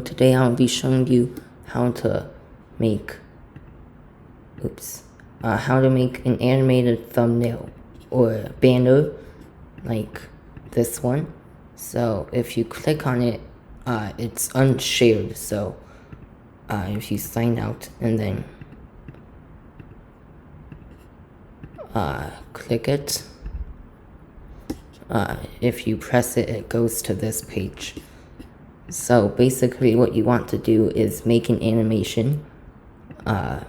Today I'll be showing you how to make an animated thumbnail or banner like this one. So if you click on it, it's unshared. So if you sign out and then click it, if you press it, it goes to this page. So basically what you want to do is make an animation. I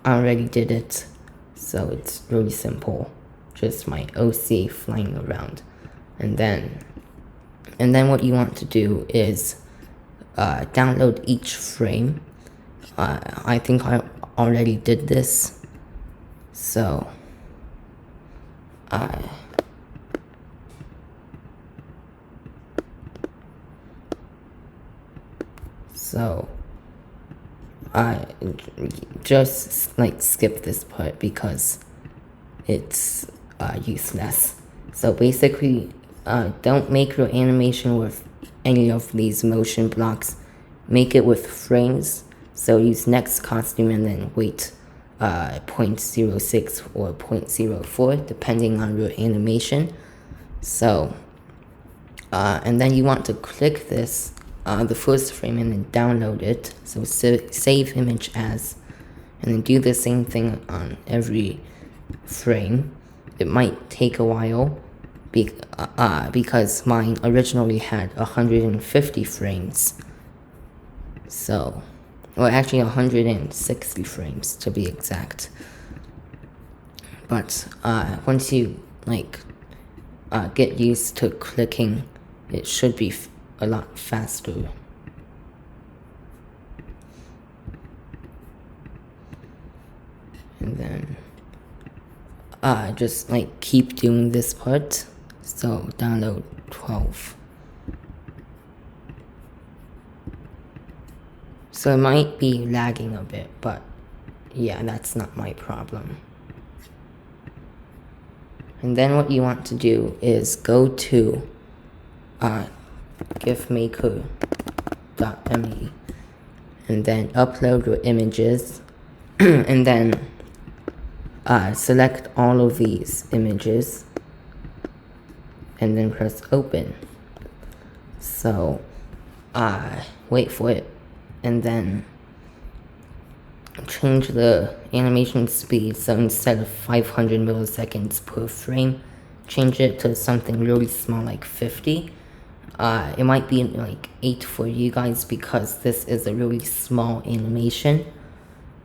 already did it, so it's really simple. Just my OCA flying around. And then what you want to do is download each frame. I think I already did this. So I just skip this part because it's useless. So basically, don't make your animation with any of these motion blocks. Make it with frames. So use next costume and then wait 0.06 or 0.04 depending on your animation. So and then you want to click this the first frame and then download it. So save image as, and then do the same thing on every frame. It might take a while because mine originally had 150 frames. So, well, actually 160 frames to be exact. But once you get used to clicking, it should be a lot faster. And then just keep doing this part. So download 12. So it might be lagging a bit, but yeah, that's not my problem. And then what you want to do is go to gifmaker.me and then upload your images and then select all of these images and then press open. So wait for it and then change the animation speed. So instead of 500 milliseconds per frame, change it to something really small like 50. It might be 8 for you guys because this is a really small animation.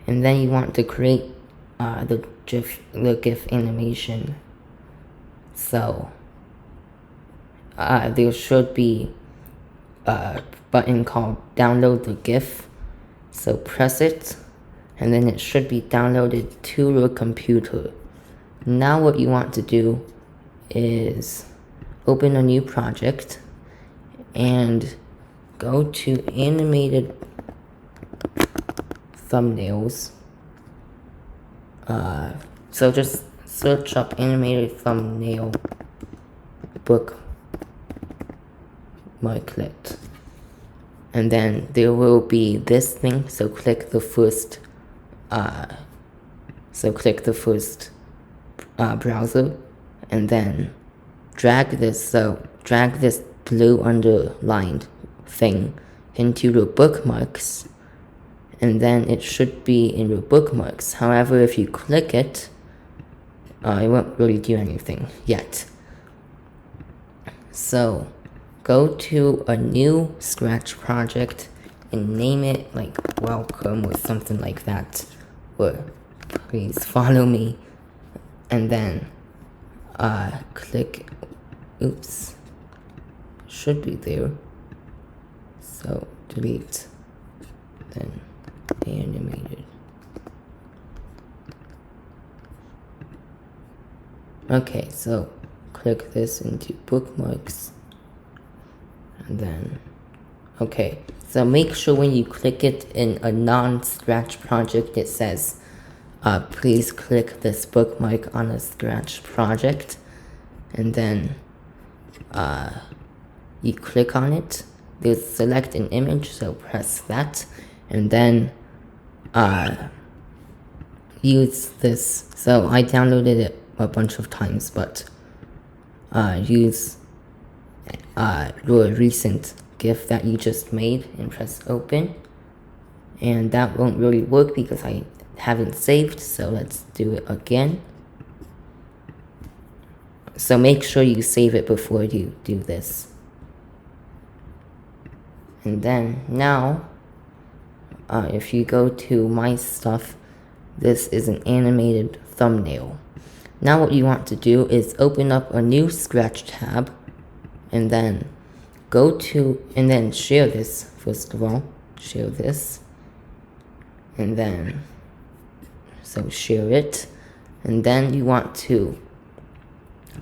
And then you want to create the GIF animation. So there should be a button called download the GIF. So press it and then it should be downloaded to your computer. Now what you want to do is open a new project and go to animated thumbnails. So just search up animated thumbnail bookmarklet. And then there will be this thing, so click the first browser and then drag this blue underlined thing into your bookmarks, and then it should be in your bookmarks. However, if you click it, it won't really do anything yet. So go to a new Scratch project and name it welcome or something like that, or please follow me, and then click, should be there, so delete, then animated. Okay, so click this into bookmarks and then okay, so make sure when you click it in a non-Scratch project it says please click this bookmark on a Scratch project, and then you click on it there's select an image, so press that, and then use this. So I downloaded it a bunch of times, but use your recent GIF that you just made and press open. And that won't really work because I haven't saved, so let's do it again. So make sure you save it before you do this. And then now, if you go to my stuff, this is an animated thumbnail. Now what you want to do is open up a new Scratch tab, and then go to, and then share this, first of all, share this, and then, so share it, and then you want to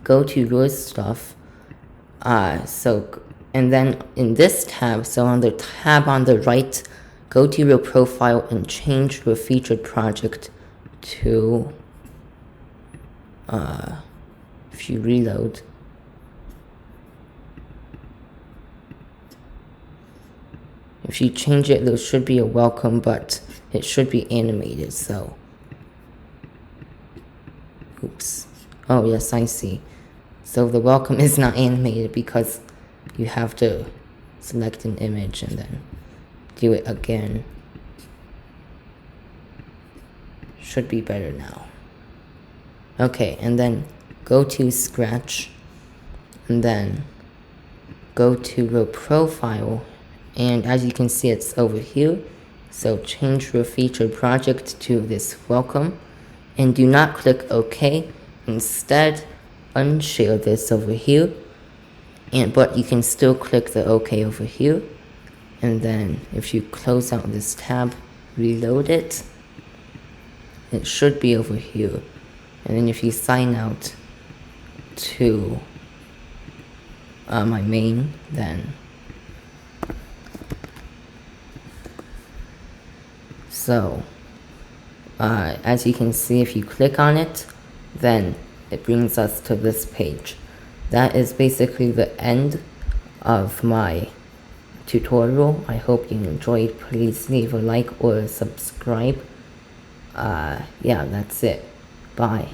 go to your stuff, and then in this tab, so on the tab on the right, go to your profile and change your featured project to, if you reload, if you change it, there should be a welcome, but it should be animated, so, oops, oh yes, I see. So the welcome is not animated because you have to select an image and then do it again. Should be better now. Okay, and then go to Scratch, and then go to your profile, and as you can see, it's over here. So change your featured project to this welcome, and do not click OK. Instead, unshare this over here, but you can still click the OK over here. And then if you close out this tab, reload it, it should be over here. And then if you sign out to my main, then so as you can see, if you click on it, then it brings us to this page. That is basically the end of my tutorial. I hope you enjoyed. Please leave a like or subscribe. Yeah, that's it. Bye.